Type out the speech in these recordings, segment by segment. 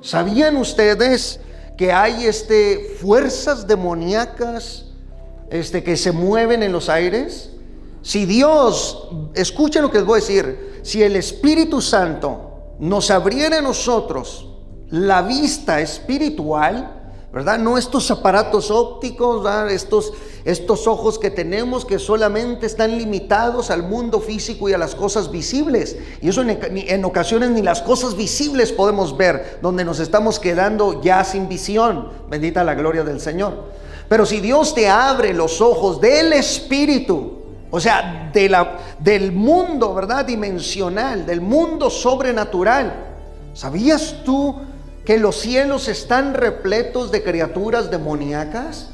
¿Sabían ustedes que hay fuerzas demoníacas que se mueven en los aires? Si Dios, escuchen lo que les voy a decir, si el Espíritu Santo nos abriera a nosotros la vista espiritual, ¿verdad? No estos aparatos ópticos, ¿verdad? Estos ojos que tenemos que solamente están limitados al mundo físico y a las cosas visibles. Y eso en ocasiones ni las cosas visibles podemos ver, donde nos estamos quedando ya sin visión. Bendita la gloria del Señor. Pero si Dios te abre los ojos del Espíritu, o sea, del mundo, ¿verdad? Dimensional, del mundo sobrenatural. ¿Sabías tú que los cielos están repletos de criaturas demoníacas?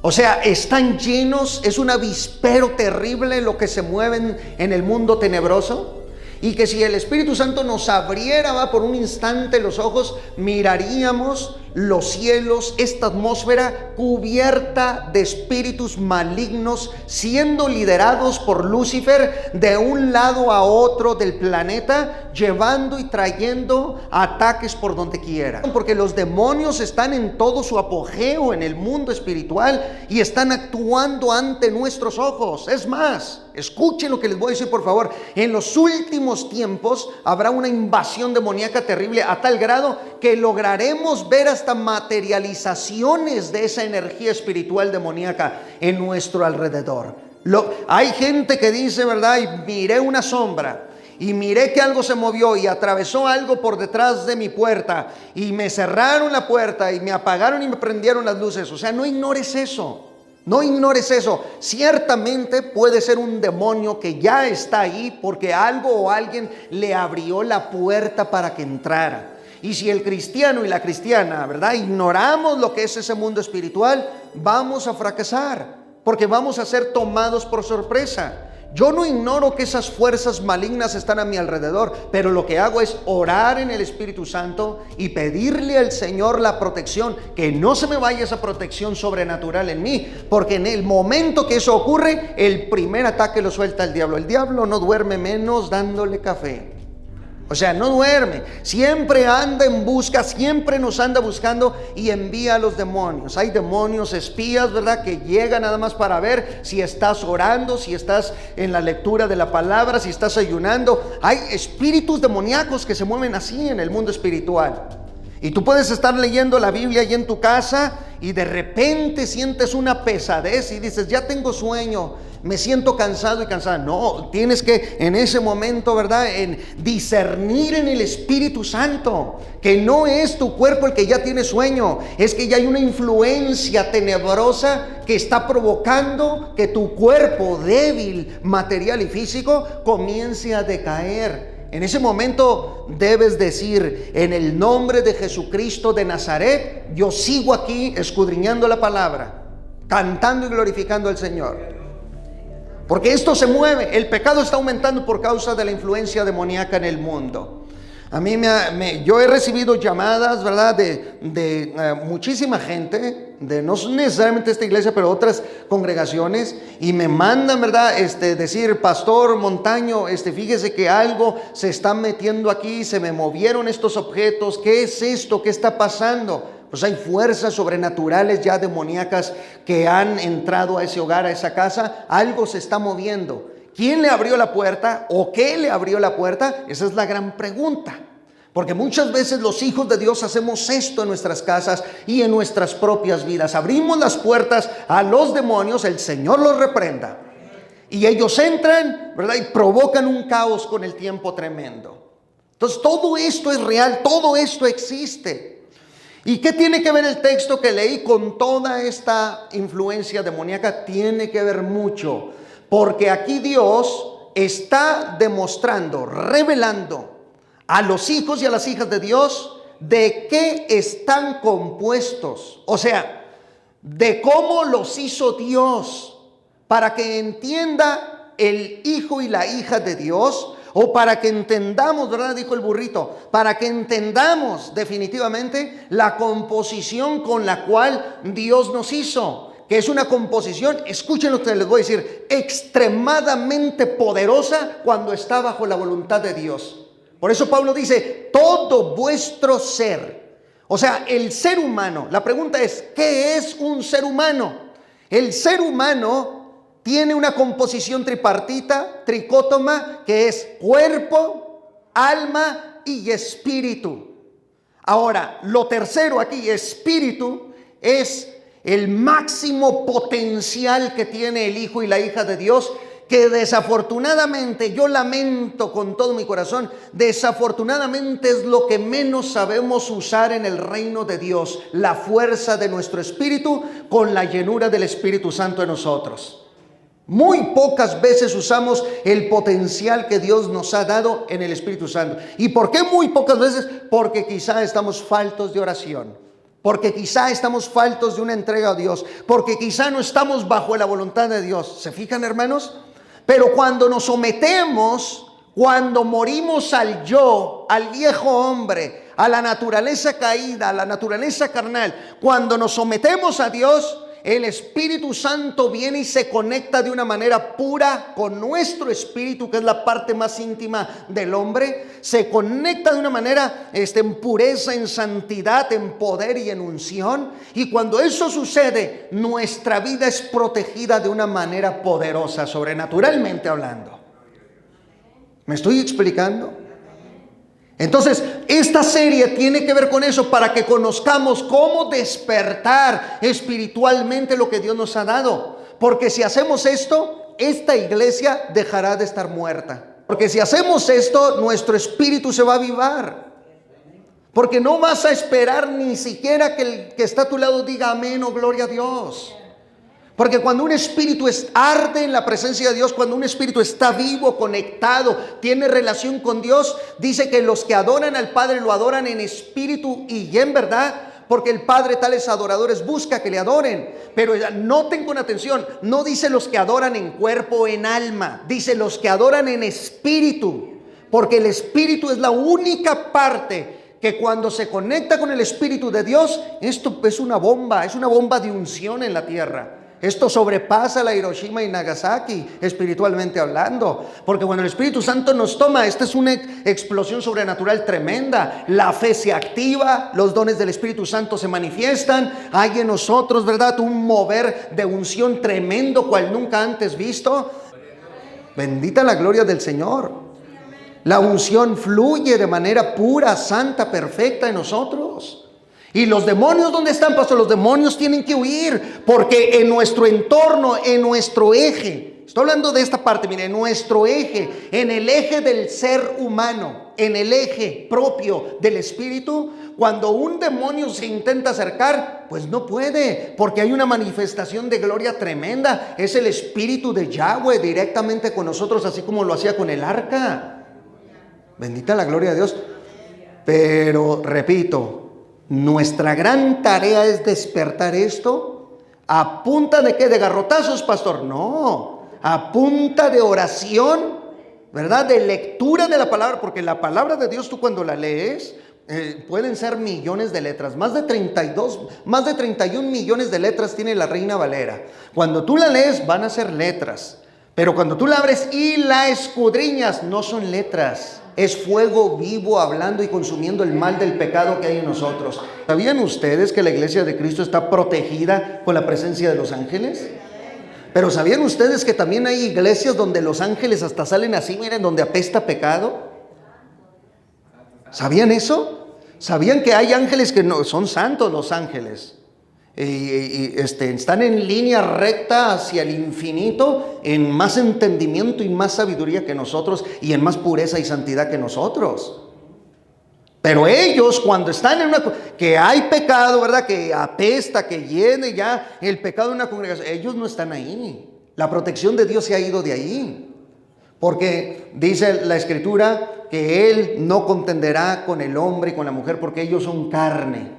O sea, están llenos, es un avispero terrible lo que se mueven en el mundo tenebroso. Y que si el Espíritu Santo nos abriera por un instante los ojos, miraríamos los cielos, esta atmósfera cubierta de espíritus malignos, siendo liderados por Lucifer de un lado a otro del planeta, llevando y trayendo ataques por donde quiera. Porque los demonios están en todo su apogeo en el mundo espiritual y están actuando ante nuestros ojos. Es más, escuchen lo que les voy a decir, por favor. En los últimos tiempos habrá una invasión demoníaca terrible, a tal grado que lograremos ver hasta materializaciones de esa energía espiritual demoníaca en nuestro alrededor. Hay gente que dice, ¿verdad? Y miré una sombra, y miré que algo se movió y atravesó algo por detrás de mi puerta, y me cerraron la puerta y me apagaron y me prendieron las luces. O sea, no ignores eso. No ignores eso. Ciertamente puede ser un demonio que ya está ahí porque algo o alguien le abrió la puerta para que entrara. Y si el cristiano y la cristiana, ¿verdad?, ignoramos lo que es ese mundo espiritual, vamos a fracasar, porque vamos a ser tomados por sorpresa. Yo no ignoro que esas fuerzas malignas están a mi alrededor, pero lo que hago es orar en el Espíritu Santo y pedirle al Señor la protección, que no se me vaya esa protección sobrenatural en mí, porque en el momento que eso ocurre, el primer ataque lo suelta el diablo. El diablo no duerme menos dándole café. O sea, no duerme, siempre anda en busca, siempre nos anda buscando y envía a los demonios. Hay demonios espías, ¿verdad?, que llegan nada más para ver si estás orando, si estás en la lectura de la palabra, si estás ayunando. Hay espíritus demoníacos que se mueven así en el mundo espiritual. Y tú puedes estar leyendo la Biblia ahí en tu casa y de repente sientes una pesadez y dices, ya tengo sueño, me siento cansado y cansada. No, tienes que en ese momento, ¿verdad?, en discernir en el Espíritu Santo que no es tu cuerpo el que ya tiene sueño, es que ya hay una influencia tenebrosa que está provocando que tu cuerpo débil, material y físico comience a decaer. En ese momento debes decir, en el nombre de Jesucristo de Nazaret, yo sigo aquí escudriñando la palabra, cantando y glorificando al Señor. Porque esto se mueve, el pecado está aumentando por causa de la influencia demoníaca en el mundo. A mí yo he recibido llamadas, ¿verdad?, de muchísima gente, de no necesariamente esta iglesia, pero otras congregaciones, y me mandan, ¿verdad?, decir, Pastor Montaño, fíjese que algo se está metiendo aquí, se me movieron estos objetos, ¿qué es esto? ¿Qué está pasando? Pues hay fuerzas sobrenaturales ya demoníacas que han entrado a ese hogar, a esa casa. Algo se está moviendo. ¿Quién le abrió la puerta o qué le abrió la puerta? Esa es la gran pregunta. Porque muchas veces los hijos de Dios hacemos esto en nuestras casas y en nuestras propias vidas. Abrimos las puertas a los demonios, el Señor los reprenda. Y ellos entran, ¿verdad?, y provocan un caos con el tiempo tremendo. Entonces todo esto es real, todo esto existe. ¿Y qué tiene que ver el texto que leí con toda esta influencia demoníaca? Tiene que ver mucho, porque aquí Dios está demostrando, revelando a los hijos y a las hijas de Dios de qué están compuestos, o sea, de cómo los hizo Dios, para que entienda el hijo y la hija de Dios, o para que entendamos, ¿verdad?, dijo el burrito, para que entendamos definitivamente la composición con la cual Dios nos hizo, que es una composición, escuchen lo que les voy a decir, extremadamente poderosa cuando está bajo la voluntad de Dios. Por eso Pablo dice, todo vuestro ser. O sea, el ser humano. La pregunta es, ¿qué es un ser humano? El ser humano tiene una composición tripartita, tricótoma, que es cuerpo, alma y espíritu. Ahora, lo tercero aquí, espíritu, es el máximo potencial que tiene el hijo y la hija de Dios, que desafortunadamente, yo lamento con todo mi corazón, desafortunadamente es lo que menos sabemos usar en el reino de Dios, la fuerza de nuestro espíritu con la llenura del Espíritu Santo en nosotros. Muy pocas veces usamos el potencial que Dios nos ha dado en el Espíritu Santo. ¿Y por qué muy pocas veces? Porque quizá estamos faltos de oración, porque quizá estamos faltos de una entrega a Dios, porque quizá no estamos bajo la voluntad de Dios. ¿Se fijan, hermanos? Pero cuando nos sometemos, cuando morimos al yo, al viejo hombre, a la naturaleza caída, a la naturaleza carnal, cuando nos sometemos a Dios, el Espíritu Santo viene y se conecta de una manera pura con nuestro espíritu, que es la parte más íntima del hombre. Se conecta de una manera en pureza, en santidad, en poder y en unción. Y cuando eso sucede, nuestra vida es protegida de una manera poderosa, sobrenaturalmente hablando. ¿Me estoy explicando? Entonces, esta serie tiene que ver con eso, para que conozcamos cómo despertar espiritualmente lo que Dios nos ha dado. Porque si hacemos esto, esta iglesia dejará de estar muerta. Porque si hacemos esto, nuestro espíritu se va a avivar. Porque no vas a esperar ni siquiera que el que está a tu lado diga amén o gloria a Dios. Porque cuando un espíritu arde en la presencia de Dios, cuando un espíritu está vivo, conectado, tiene relación con Dios, dice que los que adoran al Padre lo adoran en espíritu y en verdad, porque el Padre tales adoradores busca que le adoren. Pero noten con atención, no dice los que adoran en cuerpo o en alma, dice los que adoran en espíritu, porque el espíritu es la única parte que cuando se conecta con el Espíritu de Dios, esto es una bomba de unción en la tierra. Esto sobrepasa la Hiroshima y Nagasaki, espiritualmente hablando. Porque cuando el Espíritu Santo nos toma, esta es una explosión sobrenatural tremenda. La fe se activa, los dones del Espíritu Santo se manifiestan. Hay en nosotros, ¿verdad?, un mover de unción tremendo, cual nunca antes visto. Bendita la gloria del Señor. La unción fluye de manera pura, santa, perfecta en nosotros. ¿Y los demonios dónde están, pastor? Los demonios tienen que huir, porque en nuestro entorno, en nuestro eje, estoy hablando de esta parte, mire, en nuestro eje, en el eje del ser humano, en el eje propio del espíritu, cuando un demonio se intenta acercar, pues no puede, porque hay una manifestación de gloria tremenda. Es el espíritu de Yahweh directamente con nosotros, así como lo hacía con el arca. Bendita la gloria de Dios. Pero repito, nuestra gran tarea es despertar esto. ¿A punta de qué? ¿De garrotazos, pastor? No, a punta de oración, ¿verdad? De lectura de la palabra, porque la palabra de Dios, tú cuando la lees, pueden ser millones de letras, más de 31 millones de letras tiene la Reina Valera. Cuando tú la lees, van a ser letras, pero cuando tú la abres y la escudriñas, no son letras. Es fuego vivo hablando y consumiendo el mal del pecado que hay en nosotros. ¿Sabían ustedes que la iglesia de Cristo está protegida con la presencia de los ángeles? Pero ¿sabían ustedes que también hay iglesias donde los ángeles hasta salen así, miren, donde apesta pecado? ¿Sabían eso? ¿Sabían que hay ángeles que no son santos, los ángeles? Están en línea recta hacia el infinito, en más entendimiento y más sabiduría que nosotros, y en más pureza y santidad que nosotros. Pero ellos, cuando están en que hay pecado, ¿verdad?, que apesta, que llene ya el pecado de una congregación, ellos no están ahí. La protección de Dios se ha ido de ahí, porque dice la Escritura que Él no contenderá con el hombre y con la mujer, porque ellos son carne.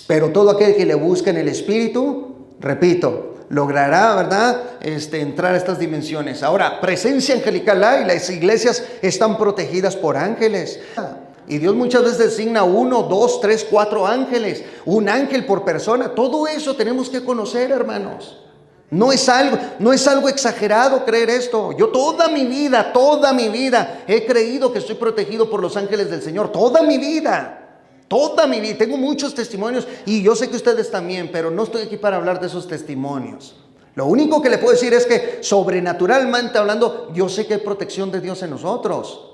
Pero todo aquel que le busca en el Espíritu, repito, logrará, ¿verdad?, entrar a estas dimensiones. Ahora, presencia angelical hay, las iglesias están protegidas por ángeles. Y Dios muchas veces designa 1, 2, 3, 4 ángeles, un ángel por persona. Todo eso tenemos que conocer, hermanos. No es algo exagerado creer esto. Yo toda mi vida he creído que estoy protegido por los ángeles del Señor. Toda mi vida. Tengo muchos testimonios y yo sé que ustedes también, pero no estoy aquí para hablar de esos testimonios. Lo único que le puedo decir es que sobrenaturalmente hablando, yo sé que hay protección de Dios en nosotros.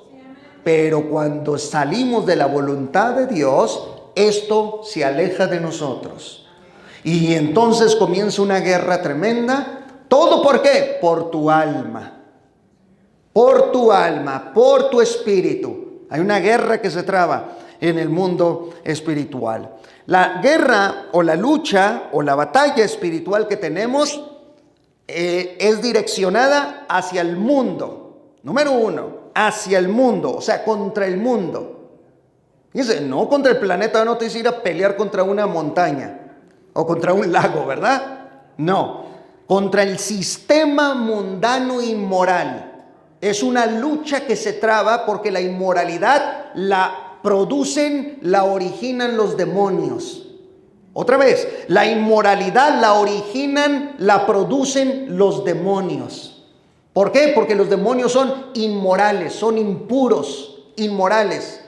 Pero cuando salimos de la voluntad de Dios, esto se aleja de nosotros. Y entonces comienza una guerra tremenda. ¿Todo por qué? Por tu alma. Por tu alma, por tu espíritu. Hay una guerra que se traba en el mundo espiritual. La guerra o la lucha o la batalla espiritual que tenemos es direccionada hacia el mundo. Número uno, hacia el mundo, o sea, contra el mundo. Fíjense, no contra el planeta, no te dice ir a pelear contra una montaña o contra un lago, ¿verdad? No, contra el sistema mundano inmoral. Es una lucha que se traba porque la inmoralidad la producen, la originan los demonios. Otra vez, la inmoralidad la originan, la producen los demonios. ¿Por qué? Porque los demonios son inmorales, son impuros, inmorales.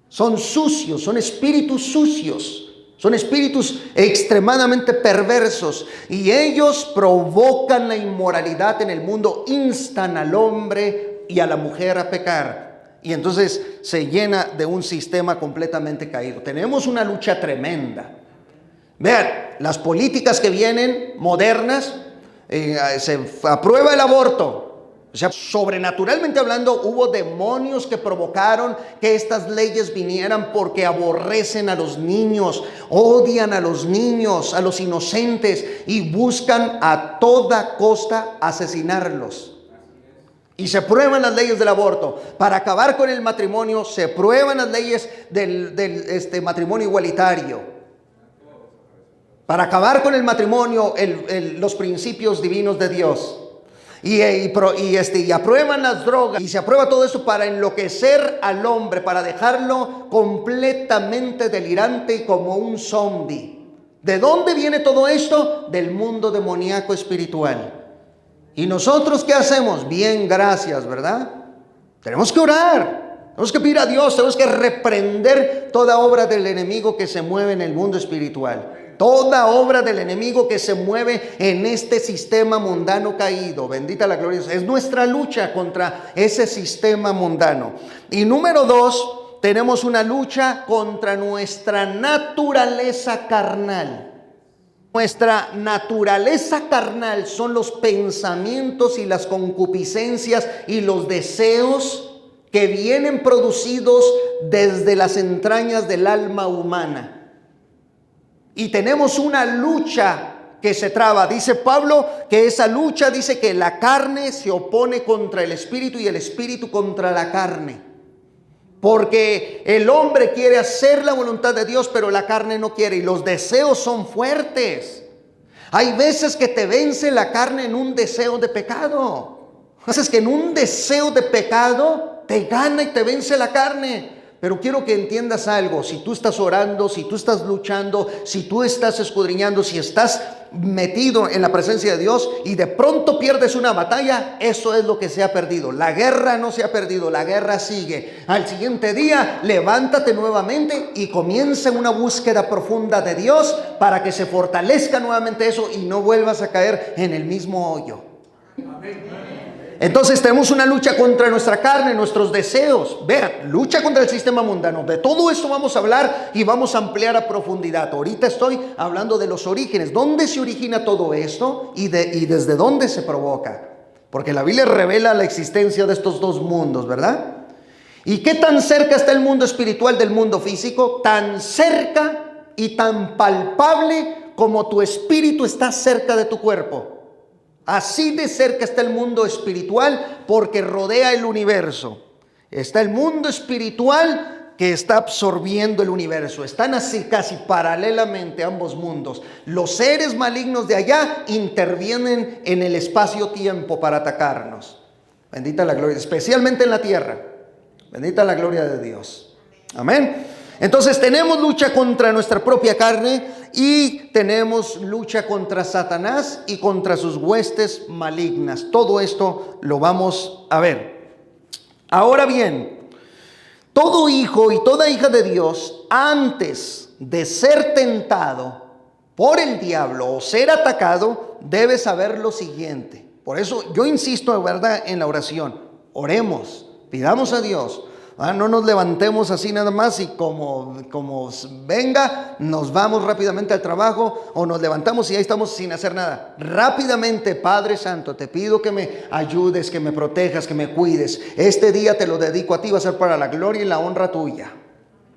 Son sucios, son espíritus sucios. Son espíritus extremadamente perversos y ellos provocan la inmoralidad en el mundo, instan al hombre y a la mujer a pecar. Y entonces se llena de un sistema completamente caído. Tenemos una lucha tremenda. Vean, las políticas que vienen modernas, se aprueba el aborto. O sea, sobrenaturalmente hablando, hubo demonios que provocaron que estas leyes vinieran porque aborrecen a los niños, odian a los niños, a los inocentes y buscan a toda costa asesinarlos. Y se prueban las leyes del aborto. Para acabar con el matrimonio, se prueban las leyes del matrimonio igualitario. Para acabar con el matrimonio, los principios divinos de Dios. Y aprueban las drogas y se aprueba todo esto para enloquecer al hombre, para dejarlo completamente delirante y como un zombie. ¿De dónde viene todo esto? Del mundo demoníaco espiritual. ¿Y nosotros qué hacemos? Bien, gracias, ¿verdad? Tenemos que orar, tenemos que pedir a Dios, tenemos que reprender toda obra del enemigo que se mueve en el mundo espiritual. Toda obra del enemigo que se mueve en este sistema mundano caído. Bendita la gloria. Es nuestra lucha contra ese sistema mundano. Y número 2, tenemos una lucha contra nuestra naturaleza carnal. Nuestra naturaleza carnal son los pensamientos y las concupiscencias y los deseos que vienen producidos desde las entrañas del alma humana. Y tenemos una lucha que se traba. Dice Pablo que esa lucha, dice que la carne se opone contra el espíritu y el espíritu contra la carne. Porque el hombre quiere hacer la voluntad de Dios, pero la carne no quiere y los deseos son fuertes. Hay veces que te vence la carne en un deseo de pecado. Hay veces que en un deseo de pecado te gana y te vence la carne. Pero quiero que entiendas algo, si tú estás orando, si tú estás luchando, si tú estás escudriñando, si estás metido en la presencia de Dios y de pronto pierdes una batalla, eso es lo que se ha perdido. La guerra no se ha perdido, la guerra sigue. Al siguiente día, levántate nuevamente y comienza una búsqueda profunda de Dios para que se fortalezca nuevamente eso y no vuelvas a caer en el mismo hoyo. Amén. Entonces tenemos una lucha contra nuestra carne, nuestros deseos. Vean, lucha contra el sistema mundano. De todo esto vamos a hablar y vamos a ampliar a profundidad. Ahorita estoy hablando de los orígenes. ¿Dónde se origina todo esto y desde dónde se provoca? Porque la Biblia revela la existencia de estos dos mundos, ¿verdad? ¿Y qué tan cerca está el mundo espiritual del mundo físico? Tan cerca y tan palpable como tu espíritu está cerca de tu cuerpo. Así de cerca está el mundo espiritual porque rodea el universo. Está el mundo espiritual que está absorbiendo el universo. Están así casi paralelamente ambos mundos. Los seres malignos de allá intervienen en el espacio-tiempo para atacarnos. Bendita la gloria, especialmente en la tierra. Bendita la gloria de Dios. Amén. Entonces tenemos lucha contra nuestra propia carne y tenemos lucha contra Satanás y contra sus huestes malignas. Todo esto lo vamos a ver. Ahora bien, todo hijo y toda hija de Dios, antes de ser tentado por el diablo o ser atacado, debe saber lo siguiente. Por eso yo insisto, ¿verdad?, en la oración. Oremos, pidamos a Dios. No nos levantemos así nada más y como venga, nos vamos rápidamente al trabajo o nos levantamos y ahí estamos sin hacer nada. Rápidamente, Padre Santo, te pido que me ayudes, que me protejas, que me cuides. Este día te lo dedico a ti, va a ser para la gloria y la honra tuya.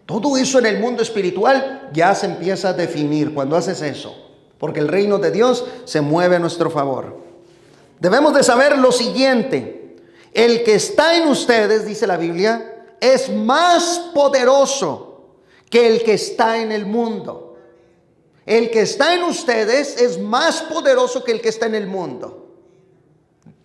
Todo eso en el mundo espiritual ya se empieza a definir cuando haces eso, porque el reino de Dios se mueve a nuestro favor. Debemos de saber lo siguiente: el que está en ustedes, dice la Biblia, es más poderoso que el que está en el mundo. El que está en ustedes es más poderoso que el que está en el mundo.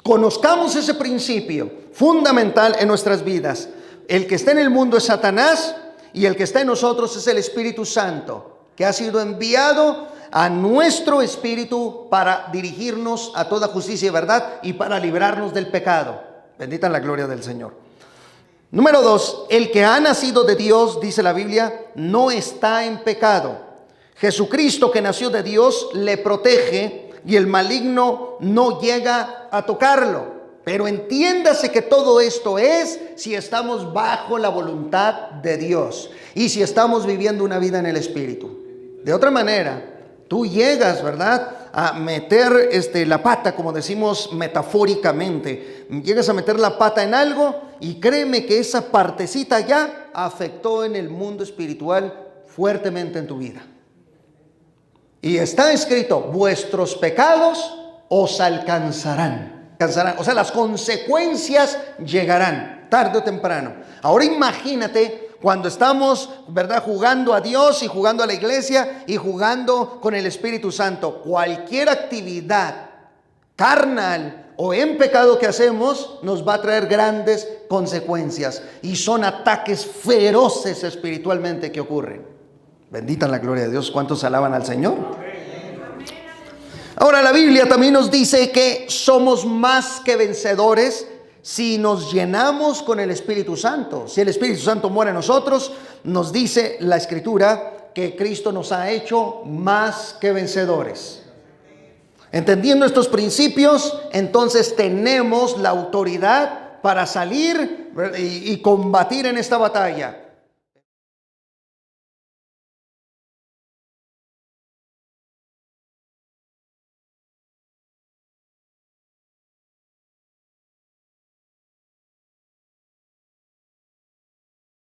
Conozcamos ese principio fundamental en nuestras vidas. El que está en el mundo es Satanás y el que está en nosotros es el Espíritu Santo, que ha sido enviado a nuestro espíritu para dirigirnos a toda justicia y verdad y para librarnos del pecado. Bendita la gloria del Señor. Número 2, el que ha nacido de Dios, dice la Biblia, no está en pecado. Jesucristo, que nació de Dios, le protege y el maligno no llega a tocarlo. Pero entiéndase que todo esto es si estamos bajo la voluntad de Dios y si estamos viviendo una vida en el Espíritu. De otra manera, tú llegas, ¿verdad?, a meter la pata, como decimos metafóricamente. Llegas a meter la pata en algo y créeme que esa partecita ya afectó en el mundo espiritual fuertemente en tu vida. Y está escrito: vuestros pecados os alcanzarán. O sea, las consecuencias llegarán tarde o temprano. Ahora imagínate cuando estamos, ¿verdad?, jugando a Dios y jugando a la iglesia y jugando con el Espíritu Santo. Cualquier actividad carnal o en pecado que hacemos nos va a traer grandes consecuencias. Y son ataques feroces espiritualmente que ocurren. Bendita la gloria de Dios. ¿Cuántos alaban al Señor? Ahora la Biblia también nos dice que somos más que vencedores si nos llenamos con el Espíritu Santo. Si el Espíritu Santo mora en nosotros, nos dice la Escritura que Cristo nos ha hecho más que vencedores. Entendiendo estos principios, entonces tenemos la autoridad para salir y combatir en esta batalla.